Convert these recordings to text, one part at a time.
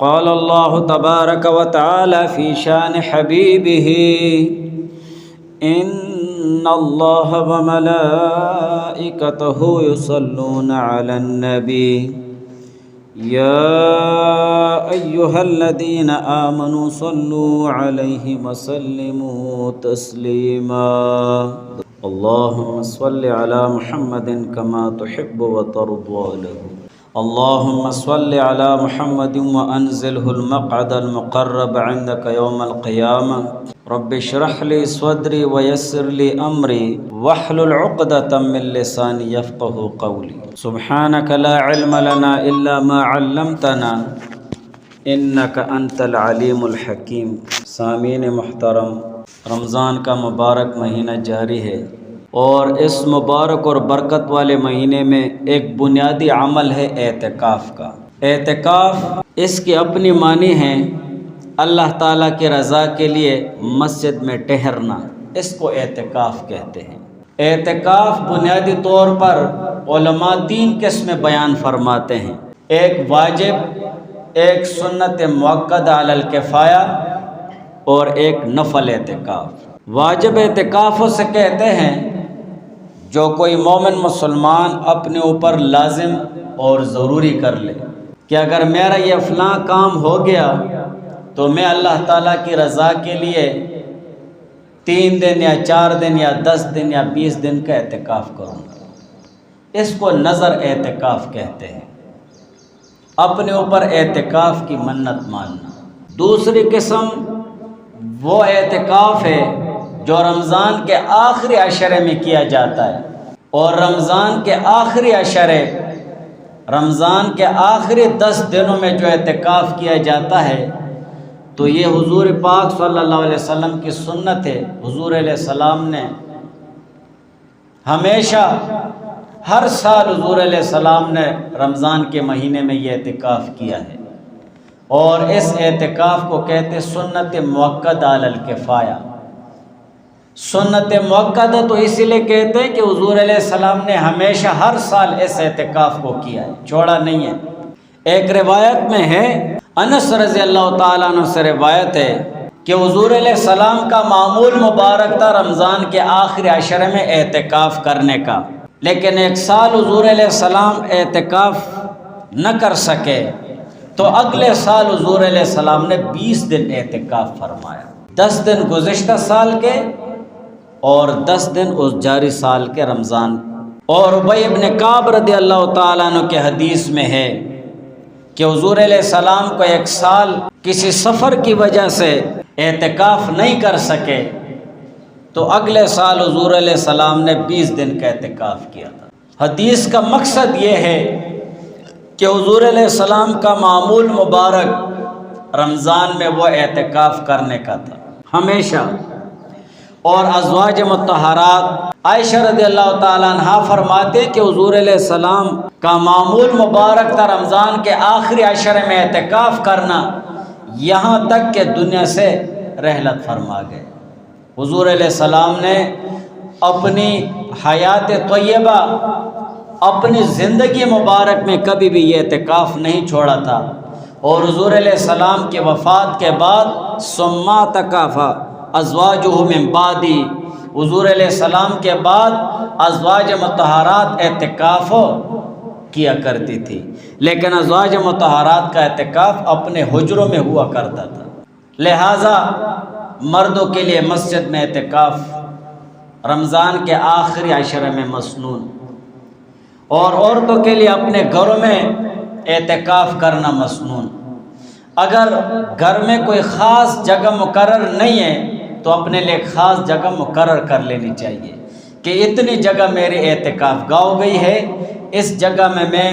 قال الله تبارك وتعالى في شان حبيبه إن الله وملائكته يصلون على النبي يا أيها الذين آمنوا صلوا عليه وسلموا تسليما اللهم صل على محمد كما تحب وترضى له اللهم صل على محمد وأنزله المقعد المقرب عندك يوم القيامة رب اشرح لي صدري ويسر لي أمري واحلل عقدة من لساني يفقه قولي سبحانك لا علم لنا إلا ما علمتنا إنك أنت العليم الحكيم سامعین محترم، رمضان کا مبارک مہینہ جاری ہے اور اس مبارک اور برکت والے مہینے میں ایک بنیادی عمل ہے اعتکاف کا۔ اعتکاف اس کی اپنی معنی ہے اللہ تعالیٰ کی رضا کے لیے مسجد میں ٹہرنا، اس کو اعتکاف کہتے ہیں۔ اعتکاف بنیادی طور پر علماء تین قسمیں بیان فرماتے ہیں، ایک واجب، ایک سنت مؤکدہ علی الکفایہ اور ایک نفل اعتکاف۔ واجب اعتکاف اسے کہتے ہیں جو کوئی مومن مسلمان اپنے اوپر لازم اور ضروری کر لے کہ اگر میرا یہ فلاں کام ہو گیا تو میں اللہ تعالیٰ کی رضا کے لیے 3 دن یا 4 دن یا 10 دن یا 20 دن کا اعتکاف کروں گا۔ اس کو نظر اعتکاف کہتے ہیں، اپنے اوپر اعتکاف کی منت ماننا۔ دوسری قسم وہ اعتکاف ہے جو رمضان کے آخری عشرے میں کیا جاتا ہے، اور رمضان کے آخری عشرے، رمضان کے آخری 10 دنوں میں جو اعتکاف کیا جاتا ہے تو یہ حضور پاک صلی اللہ علیہ وسلم کی سنت ہے۔ حضور علیہ السلام نے ہمیشہ ہر سال حضور علیہ السلام نے رمضان کے مہینے میں یہ اعتکاف کیا ہے، اور اس اعتکاف کو کہتے سنت مؤکدہ علی الکفایہ۔ سنت مؤکدہ تو اسی لیے کہتے ہیں کہ حضور علیہ السلام نے ہمیشہ ہر سال اس اعتکاف کو کیا ہے، چھوڑا نہیں ہے۔ ایک روایت میں ہے، انس رضی اللہ تعالیٰ عنہ سے روایت ہے کہ حضور علیہ السلام کا معمول مبارک تھا رمضان کے آخری عشرے میں اعتکاف کرنے کا، لیکن ایک سال حضور علیہ السلام اعتکاف نہ کر سکے تو اگلے سال حضور علیہ السلام نے 20 دن اعتکاف فرمایا، 10 دن گزشتہ سال کے اور 10 دن اس جاری سال کے رمضان۔ اور ابی ابن کعب رضی اللہ تعالیٰ عنہ کے حدیث میں ہے کہ حضور علیہ السلام کو ایک سال کسی سفر کی وجہ سے اعتکاف نہیں کر سکے تو اگلے سال حضور علیہ السلام نے 20 دن کا اعتکاف کیا تھا۔ حدیث کا مقصد یہ ہے کہ حضور علیہ السلام کا معمول مبارک رمضان میں وہ اعتکاف کرنے کا تھا ہمیشہ۔ اور ازواج مطہرات عائشہ رضی اللہ تعالیٰ عنہ فرماتے کہ حضور علیہ السلام کا معمول مبارک تھا رمضان کے آخری عشرے میں اعتکاف کرنا، یہاں تک کہ دنیا سے رحلت فرما گئے۔ حضور علیہ السلام نے اپنی حیات طیبہ، اپنی زندگی مبارک میں کبھی بھی یہ اعتکاف نہیں چھوڑا تھا، اور حضور علیہ السلام کی وفات کے بعد ثم اعتکف ازواجہ من بعدی، حضور علیہ السلام کے بعد ازواج مطہرات اعتکاف کیا کرتی تھی، لیکن ازواج مطہرات کا اعتکاف اپنے حجروں میں ہوا کرتا تھا، لہٰذا مردوں کے لیے مسجد میں اعتکاف رمضان کے آخری عشرے میں مسنون، اور عورتوں کے لیے اپنے گھروں میں اعتکاف کرنا مسنون۔ اگر گھر میں کوئی خاص جگہ مقرر نہیں ہے تو اپنے لیے خاص جگہ مقرر کر لینی چاہیے کہ اتنی جگہ میری اعتکاف گاہ ہو گئی ہے، اس جگہ میں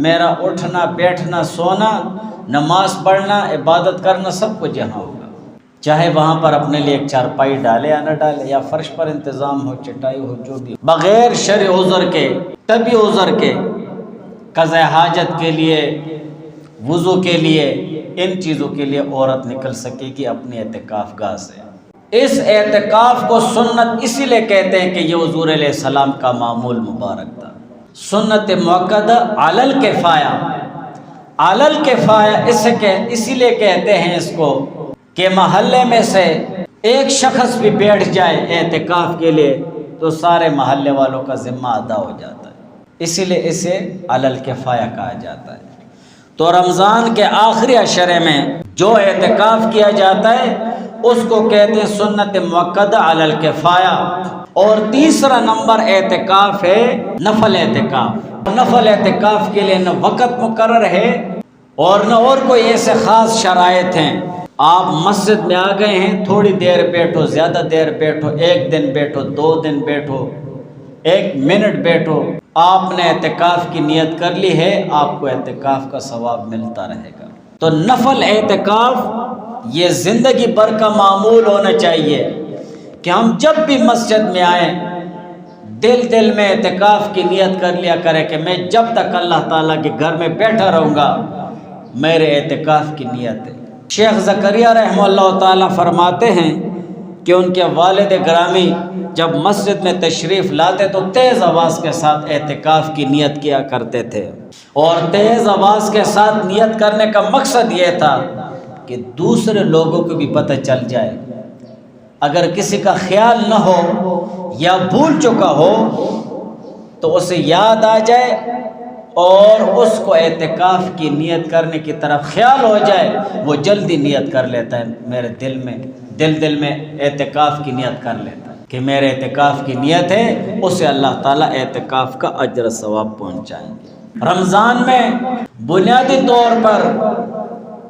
میرا اٹھنا بیٹھنا سونا نماز پڑھنا عبادت کرنا سب کچھ یہاں ہوگا، چاہے وہاں پر اپنے لیے ایک چارپائی ڈالے یا نہ ڈالے، یا فرش پر انتظام ہو، چٹائی ہو، جو بھی، بغیر شرعی عذر کے، طبی عذر کے، قضاء حاجت کے لیے، وضو کے لیے، ان چیزوں کے لیے عورت نکل سکے گی اپنی اعتکاف گاہ سے۔ اس اعتکاف کو سنت اسی لیے کہتے ہیں کہ یہ حضور علیہ السلام کا معمول مبارک تھا، سنت مؤکدہ علی الکفایہ۔ علل کفایہ اسی لیے کہتے ہیں اس کو کہ محلے میں سے ایک شخص بھی بیٹھ جائے اعتکاف کے لیے تو سارے محلے والوں کا ذمہ ادا ہو جاتا ہے، اسی لیے اسے علل کفایہ کہا جاتا ہے۔ تو رمضان کے آخری عشرے میں جو اعتکاف کیا جاتا ہے اس کو کہتے ہیں سنت مؤکدہ علی الکفایہ۔ اور تیسرا نمبر اعتکاف ہے نفل اعتکاف۔ نفل اعتکاف کے لیے نہ وقت مقرر ہے اور نہ اور کوئی ایسے خاص شرائط ہیں۔ آپ مسجد میں آ گئے ہیں، تھوڑی دیر بیٹھو، زیادہ دیر بیٹھو، 1 دن بیٹھو، 2 دن بیٹھو، 1 منٹ بیٹھو، آپ نے اعتکاف کی نیت کر لی ہے، آپ کو اعتکاف کا ثواب ملتا رہے گا۔ تو نفل اعتکاف یہ زندگی بھر کا معمول ہونا چاہیے کہ ہم جب بھی مسجد میں آئیں دل میں اعتکاف کی نیت کر لیا کرے کہ میں جب تک اللہ تعالیٰ کے گھر میں بیٹھا رہوں گا میرے اعتکاف کی نیت ہے۔ شیخ زکریا رحمہ اللہ تعالیٰ فرماتے ہیں کہ ان کے والد گرامی جب مسجد میں تشریف لاتے تو تیز آواز کے ساتھ اعتکاف کی نیت کیا کرتے تھے، اور تیز آواز کے ساتھ نیت کرنے کا مقصد یہ تھا کہ دوسرے لوگوں کو بھی پتہ چل جائے، اگر کسی کا خیال نہ ہو یا بھول چکا ہو تو اسے یاد آ جائے اور اس کو اعتکاف کی نیت کرنے کی طرف خیال ہو جائے، وہ جلدی نیت کر لیتا ہے، میرے دل میں اعتکاف کی نیت کر لیتا ہے کہ میرے اعتکاف کی نیت ہے، اسے اللہ تعالیٰ اعتکاف کا اجر ثواب پہنچائیں گے۔ رمضان میں بنیادی طور پر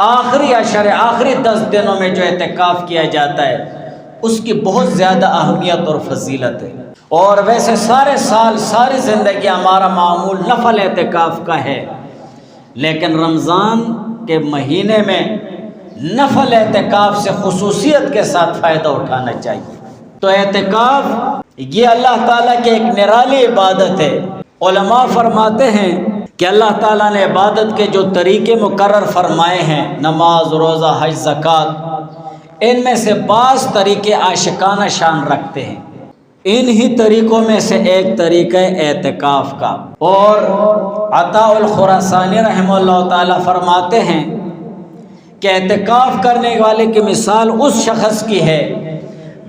آخری 10 دنوں میں جو اعتکاف کیا جاتا ہے اس کی بہت زیادہ اہمیت اور فضیلت ہے، اور ویسے سارے سال ساری زندگی ہمارا معمول نفل اعتکاف کا ہے، لیکن رمضان کے مہینے میں نفل اعتکاف سے خصوصیت کے ساتھ فائدہ اٹھانا چاہیے۔ تو اعتکاف یہ اللہ تعالیٰ کی ایک نرالی عبادت ہے۔ علماء فرماتے ہیں کہ اللہ تعالیٰ نے عبادت کے جو طریقے مقرر فرمائے ہیں، نماز، روزہ، حج، زکوٰۃ، ان میں سے بعض طریقے عاشقانہ شان رکھتے ہیں، انہی طریقوں میں سے ایک طریقہ اعتکاف کا۔ اور عطاء الخراسانی رحمہ اللہ تعالیٰ فرماتے ہیں کہ اعتکاف کرنے والے کی مثال اس شخص کی ہے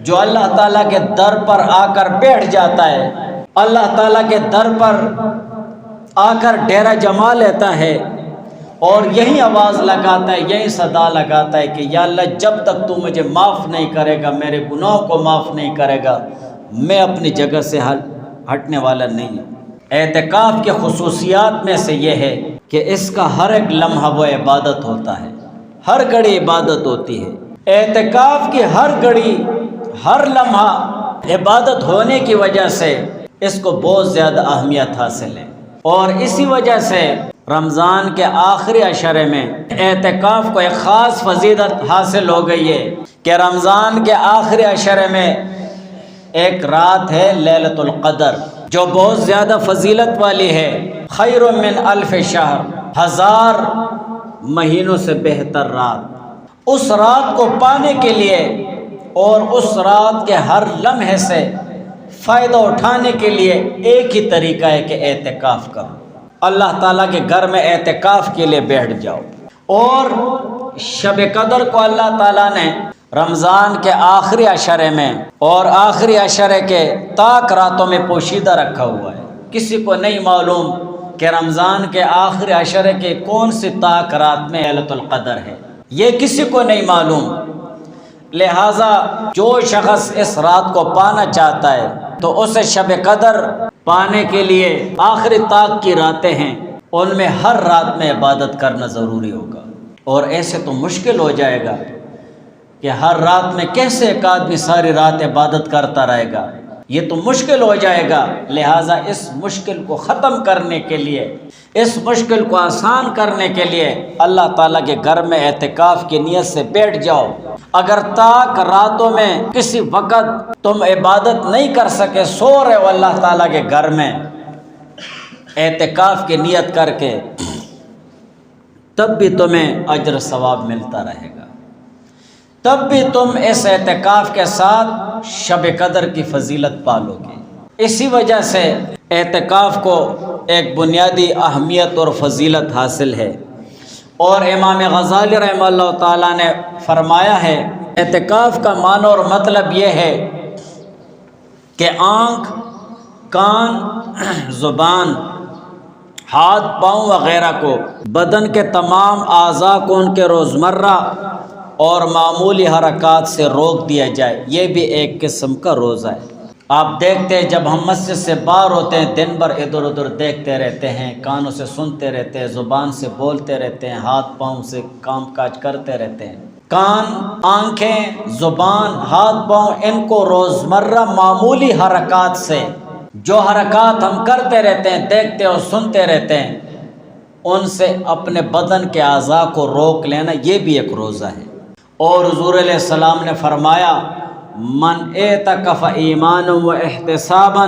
جو اللہ تعالیٰ کے در پر آ کر بیٹھ جاتا ہے، اللہ تعالیٰ کے در پر آ کر ڈیرا جما لیتا ہے اور یہی آواز لگاتا ہے، یہی صدا لگاتا ہے کہ یا اللہ جب تک تو مجھے معاف نہیں کرے گا، میرے گناہوں کو معاف نہیں کرے گا، میں اپنی جگہ سے ہٹنے والا نہیں ہوں۔ اعتکاف کے خصوصیات میں سے یہ ہے کہ اس کا ہر ایک لمحہ وہ عبادت ہوتا ہے، ہر گھڑی عبادت ہوتی ہے۔ اعتکاف کی ہر گھڑی، ہر لمحہ عبادت ہونے کی وجہ سے اس کو بہت زیادہ اہمیت حاصل ہے، اور اسی وجہ سے رمضان کے آخری عشرے میں اعتکاف کو ایک خاص فضیلت حاصل ہو گئی ہے کہ رمضان کے آخری عشرے میں ایک رات ہے لیلۃ القدر جو بہت زیادہ فضیلت والی ہے، خیر من 1000 شہر، 1000 مہینوں سے بہتر رات۔ اس رات کو پانے کے لیے اور اس رات کے ہر لمحے سے فائدہ اٹھانے کے لیے ایک ہی طریقہ ہے کہ اعتکاف کرو، اللہ تعالیٰ کے گھر میں اعتکاف کے لیے بیٹھ جاؤ۔ اور شب قدر کو اللہ تعالیٰ نے رمضان کے آخری عشرے میں اور آخری عشرے کے طاق راتوں میں پوشیدہ رکھا ہوا ہے، کسی کو نہیں معلوم کہ رمضان کے آخری عشرے کے کون سی طاق رات میں لیلۃ القدر ہے، یہ کسی کو نہیں معلوم۔ لہٰذا جو شخص اس رات کو پانا چاہتا ہے تو اسے شب قدر پانے کے لیے آخری طاق کی راتیں ہیں، ان میں ہر رات میں عبادت کرنا ضروری ہوگا، اور ایسے تو مشکل ہو جائے گا کہ ہر رات میں کیسے ایک آدمی ساری رات عبادت کرتا رہے گا، یہ تو مشکل ہو جائے گا۔ لہٰذا اس مشکل کو ختم کرنے کے لیے، اس مشکل کو آسان کرنے کے لیے اللہ تعالیٰ کے گھر میں اعتکاف کی نیت سے بیٹھ جاؤ۔ اگر طاق راتوں میں کسی وقت تم عبادت نہیں کر سکے، سو رہے ہو اللہ تعالیٰ کے گھر میں اعتکاف کی نیت کر کے، تب بھی تمہیں اجر ثواب ملتا رہے گا، تب بھی تم اس اعتکاف کے ساتھ شب قدر کی فضیلت پالو گے۔ اسی وجہ سے اعتکاف کو ایک بنیادی اہمیت اور فضیلت حاصل ہے۔ اور امام غزالی رحمہ اللہ تعالیٰ نے فرمایا ہے اعتکاف کا معنی اور مطلب یہ ہے کہ آنکھ، کان، زبان، ہاتھ، پاؤں وغیرہ کو، بدن کے تمام اعضاء کو ان کے روزمرہ اور معمولی حرکات سے روک دیا جائے۔ یہ بھی ایک قسم کا روزہ ہے۔ آپ دیکھتے ہیں جب ہم مسجد سے باہر ہوتے ہیں دن بھر ادھر ادھر دیکھتے رہتے ہیں، کانوں سے سنتے رہتے ہیں، زبان سے بولتے رہتے ہیں، ہاتھ پاؤں سے کام کاج کرتے رہتے ہیں۔ کان، آنکھیں، زبان، ہاتھ پاؤں، ان کو روزمرہ معمولی حرکات سے، جو حرکات ہم کرتے رہتے ہیں، دیکھتے اور سنتے رہتے ہیں، ان سے اپنے بدن کے اعضاء کو روک لینا، یہ بھی ایک روزہ ہے۔ اور حضور علیہ السلام نے فرمایا من اعتکف ایمانا و احتسابا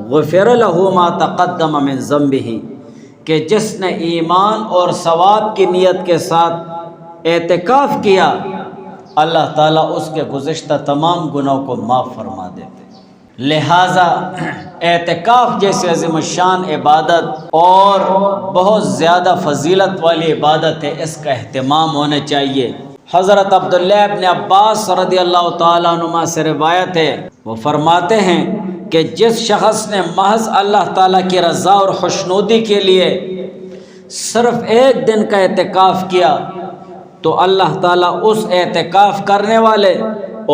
غفر له ما تقدم من ذنبہ، کہ جس نے ایمان اور ثواب کی نیت کے ساتھ اعتکاف کیا، اللہ تعالیٰ اس کے گزشتہ تمام گناہوں کو معاف فرما دیتے۔ لہٰذا اعتکاف جیسے عظیم الشان عبادت اور بہت زیادہ فضیلت والی عبادت ہے، اس کا اہتمام ہونا چاہیے۔ حضرت عبداللہ ابن عباس رضی اللہ تعالیٰ عنہما سے روایت ہے، وہ فرماتے ہیں کہ جس شخص نے محض اللہ تعالیٰ کی رضا اور خوشنودی کے لیے صرف ایک دن کا اعتکاف کیا تو اللہ تعالیٰ اس اعتکاف کرنے والے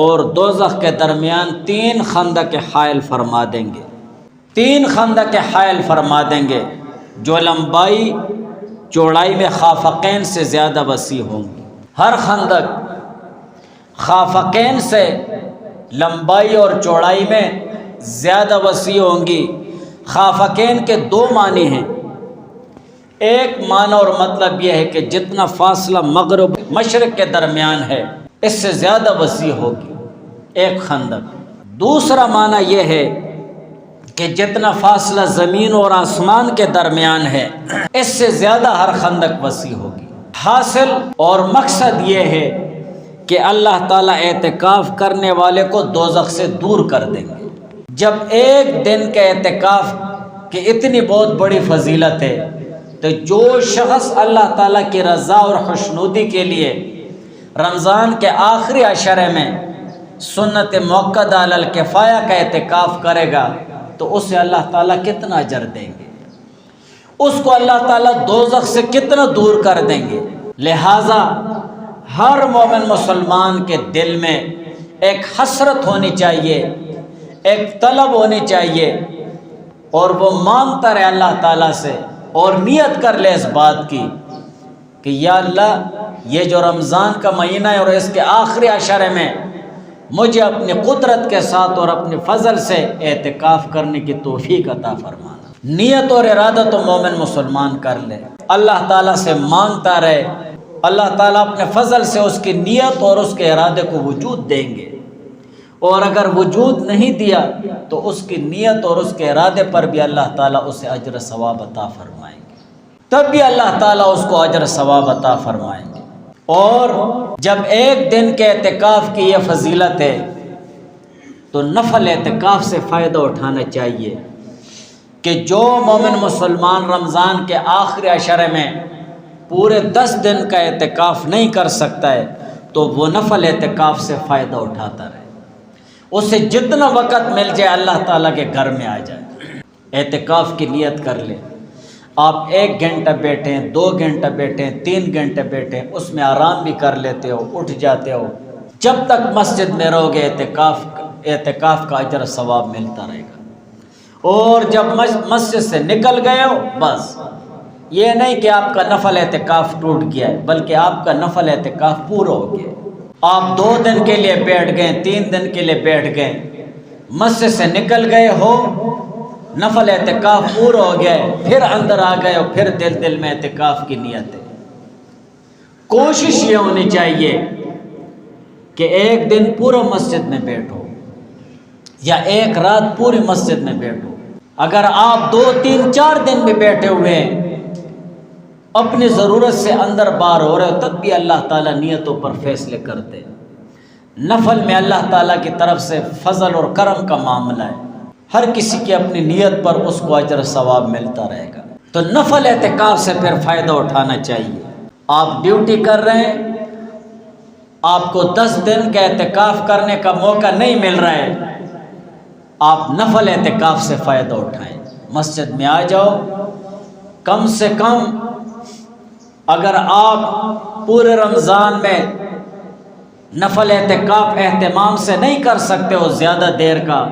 اور دوزخ کے درمیان 3 خندق حائل فرما دیں گے۔ 3 خندق حائل فرما دیں گے جو لمبائی چوڑائی میں خافقین سے زیادہ وسیع ہوں گی۔ ہر خندق خافقین سے لمبائی اور چوڑائی میں زیادہ وسیع ہوں گی۔ خافقین کے 2 معنی ہیں۔ ایک معنی اور مطلب یہ ہے کہ جتنا فاصلہ مغرب مشرق کے درمیان ہے اس سے زیادہ وسیع ہوگی ایک خندق۔ دوسرا معنی یہ ہے کہ جتنا فاصلہ زمین اور آسمان کے درمیان ہے اس سے زیادہ ہر خندق وسیع ہوگی۔ حاصل اور مقصد یہ ہے کہ اللہ تعالیٰ اعتکاف کرنے والے کو دوزخ سے دور کر دیں گے۔ جب ایک دن کے اعتکاف کی اتنی بہت بڑی فضیلت ہے تو جو شخص اللہ تعالیٰ کی رضا اور خوشنودی کے لیے رمضان کے آخری عشرے میں سنت موقدہ علی الکفایہ کا اعتکاف کرے گا تو اسے اللہ تعالیٰ کتنا اجر دیں گے، اس کو اللہ تعالیٰ دوزخ سے کتنا دور کر دیں گے۔ لہٰذا ہر مومن مسلمان کے دل میں ایک حسرت ہونی چاہیے، ایک طلب ہونی چاہیے، اور وہ مانگتا رہے اللہ تعالیٰ سے اور نیت کر لے اس بات کی کہ یا اللہ یہ جو رمضان کا مہینہ ہے اور اس کے آخری عشرے میں مجھے اپنی قدرت کے ساتھ اور اپنے فضل سے اعتکاف کرنے کی توفیق عطا فرمانا۔ نیت اور ارادہ تو مومن مسلمان کر لے، اللہ تعالیٰ سے مانگتا رہے، اللہ تعالیٰ اپنے فضل سے اس کی نیت اور اس کے ارادے کو وجود دیں گے، اور اگر وجود نہیں دیا تو اس کی نیت اور اس کے ارادے پر بھی اللہ تعالیٰ اسے اجر ثواب عطا فرمائیں گے، تب بھی اللہ تعالیٰ اس کو اجر ثواب عطا فرمائیں گے۔ اور جب ایک دن کے اعتکاف کی یہ فضیلت ہے تو نفل اعتکاف سے فائدہ اٹھانا چاہیے کہ جو مومن مسلمان رمضان کے آخری عشرے میں پورے 10 دن کا اعتکاف نہیں کر سکتا ہے تو وہ نفل اعتکاف سے فائدہ اٹھاتا رہے، اسے جتنا وقت مل جائے اللہ تعالیٰ کے گھر میں آ جائے، اعتکاف کی نیت کر لے۔ آپ 1 گھنٹہ بیٹھیں، 2 گھنٹہ بیٹھیں، 3 گھنٹے بیٹھیں، اس میں آرام بھی کر لیتے ہو، اٹھ جاتے ہو، جب تک مسجد میں رہو گے اعتکاف کا اجر ثواب ملتا رہے گا۔ اور جب مسجد سے نکل گئے ہو بس یہ نہیں کہ آپ کا نفل اعتکاف ٹوٹ گیا ہے، بلکہ آپ کا نفل اعتکاف پورا ہو گیا۔ آپ 2 دن کے لیے بیٹھ گئے، 3 دن کے لیے بیٹھ گئے، مسجد سے نکل گئے ہو، نفل اعتکاف پورا ہو گیا ہے، پھر اندر آ گئے ہو، پھر دل میں اعتکاف کی نیت ہے۔ کوشش یہ ہونی چاہیے کہ ایک دن پورا مسجد میں بیٹھو یا ایک رات پوری مسجد میں بیٹھو۔ اگر آپ 2 3 4 دن بھی بیٹھے ہوئے ہیں، اپنی ضرورت سے اندر باہر ہو رہے ہو، تب بھی اللہ تعالیٰ نیتوں پر فیصلے کرتے ہیں۔ نفل میں اللہ تعالیٰ کی طرف سے فضل اور کرم کا معاملہ ہے، ہر کسی کی اپنی نیت پر اس کو اجر ثواب ملتا رہے گا۔ تو نفل اعتکاف سے پھر فائدہ اٹھانا چاہیے۔ آپ ڈیوٹی کر رہے ہیں، آپ کو 10 دن کا اعتکاف کرنے کا موقع نہیں مل رہا ہے، آپ نفل اعتکاف سے فائدہ اٹھائیں، مسجد میں آ جاؤ۔ کم سے کم اگر آپ پورے رمضان میں نفل اعتکاف اہتمام سے نہیں کر سکتے ہو زیادہ دیر کا،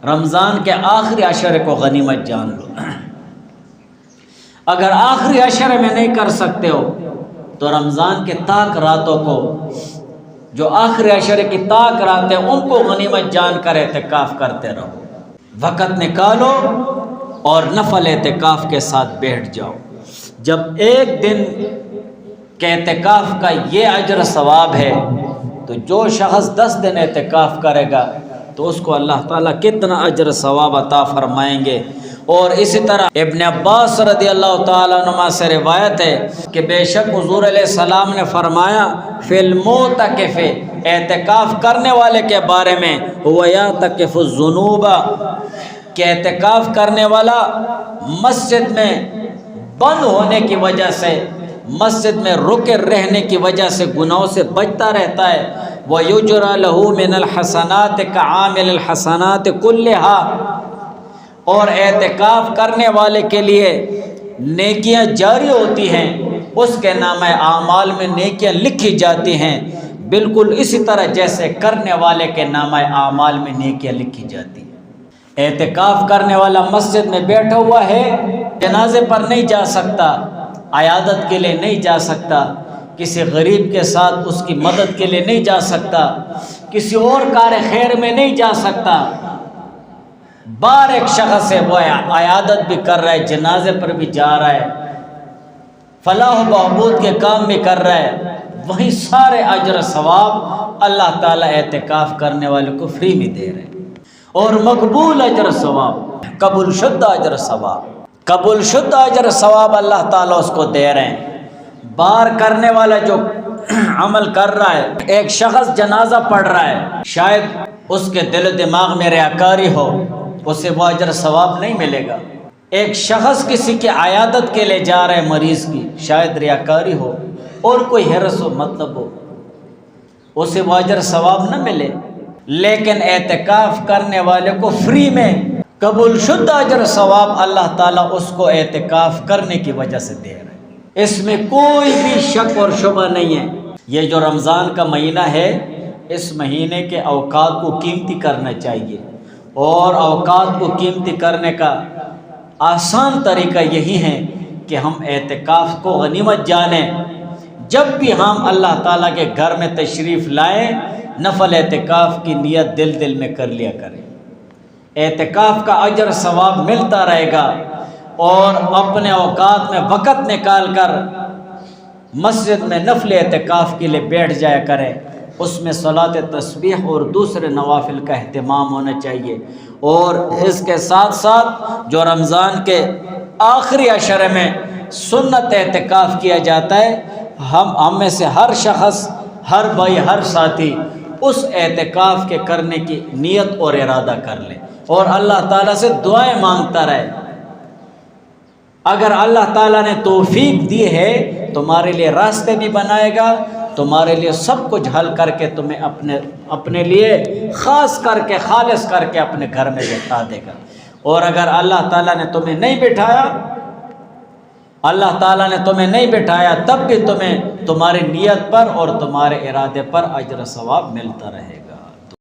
رمضان کے آخری عشرے کو غنیمت جان لو۔ اگر آخری عشرے میں نہیں کر سکتے ہو تو رمضان کے طاق راتوں کو، جو آخری عشرے کی طاق راتیں، ان کو غنیمت جان کر اعتکاف کرتے رہو، وقت نکالو اور نفل اعتکاف کے ساتھ بیٹھ جاؤ۔ جب ایک دن کے اعتکاف کا یہ اجر ثواب ہے تو جو شخص 10 دن اعتکاف کرے گا تو اس کو اللہ تعالیٰ کتنا اجر ثواب عطا فرمائیں گے۔ اور اسی طرح ابن عباس رضی اللہ تعالیٰ عنہ سے روایت ہے کہ بے شک حضور علیہ السلام نے فرمایا فی المعتکف، اعتکاف کرنے والے کے بارے میں، هو یعتکف الذنوب، کہ اعتکاف کرنے والا مسجد میں بند ہونے کی وجہ سے، مسجد میں رکے رہنے کی وجہ سے گناہوں سے بچتا رہتا ہے۔ وَيُجْرَى لَهُ مِنَ الْحَسَنَاتِ كَعَامِلِ الْحَسَنَاتِ كُلِّهَا، اور اعتکاف کرنے والے کے لیے نیکیاں جاری ہوتی ہیں، اس کے نامہ اعمال میں نیکیاں لکھی جاتی ہیں، بالکل اسی طرح جیسے کرنے والے کے نامہ اعمال میں نیکیاں لکھی جاتی ہیں۔ اعتکاف کرنے والا مسجد میں بیٹھا ہوا ہے، جنازے پر نہیں جا سکتا، عیادت کے لیے نہیں جا سکتا، کسی غریب کے ساتھ اس کی مدد کے لیے نہیں جا سکتا، کسی اور کار خیر میں نہیں جا سکتا، بار ایک شخص ہے وہ عیادت بھی کر رہا ہے، جنازے پر بھی جا رہا ہے، فلاح و بہبود کے کام بھی کر رہا ہے، وہیں سارے اجر ثواب اللہ تعالیٰ اعتکاف کرنے والے کو فری میں دے رہے ہیں۔ اور مقبول اجر ثواب، قبول شدہ اجر ثواب، قبول شدہ اجر ثواب اللہ تعالیٰ اس کو دے رہے ہیں۔ بار کرنے والا جو عمل کر رہا ہے، ایک شخص جنازہ پڑھ رہا ہے، شاید اس کے دل و دماغ میں ریاکاری ہو، اسے وہ اجر ثواب نہیں ملے گا۔ ایک شخص کسی کی عیادت کے لیے جا رہا ہے مریض کی، شاید ریاکاری ہو اور کوئی حرص و مطلب ہو، اسے وہ اجر ثواب نہ ملے، لیکن اعتکاف کرنے والے کو فری میں قبول شدہ اجر ثواب اللہ تعالیٰ اس کو اعتکاف کرنے کی وجہ سے دے رہے ہیں۔ اس میں کوئی بھی شک اور شبہ نہیں ہے۔ یہ جو رمضان کا مہینہ ہے، اس مہینے کے اوقات کو قیمتی کرنا چاہیے، اور اوقات کو قیمتی کرنے کا آسان طریقہ یہی ہے کہ ہم اعتکاف کو غنیمت جانیں۔ جب بھی ہم اللہ تعالیٰ کے گھر میں تشریف لائیں، نفل اعتکاف کی نیت دل دل میں کر لیا کریں، اعتکاف کا اجر ثواب ملتا رہے گا۔ اور اپنے اوقات میں وقت نکال کر مسجد میں نفل اعتکاف کے لیے بیٹھ جایا کریں، اس میں صلاۃ تسبیح اور دوسرے نوافل کا اہتمام ہونا چاہیے۔ اور اس کے ساتھ ساتھ جو رمضان کے آخری عشرے میں سنت اعتکاف کیا جاتا ہے، ہم میں سے ہر شخص، ہر بھائی، ہر ساتھی اس اعتکاف کے کرنے کی نیت اور ارادہ کر لے اور اللہ تعالیٰ سے دعائیں مانگتا رہے۔ اگر اللہ تعالیٰ نے توفیق دی ہے، تمہارے لیے راستے بھی بنائے گا، تمہارے لیے سب کچھ حل کر کے تمہیں اپنے لیے خاص کر کے، خالص کر کے اپنے گھر میں بٹھا دے گا۔ اور اگر اللہ تعالیٰ نے تمہیں نہیں بٹھایا، اللہ تعالیٰ نے تمہیں نہیں بٹھایا، تب بھی تمہیں تمہاری نیت پر اور تمہارے ارادے پر اجر ثواب ملتا رہے گا۔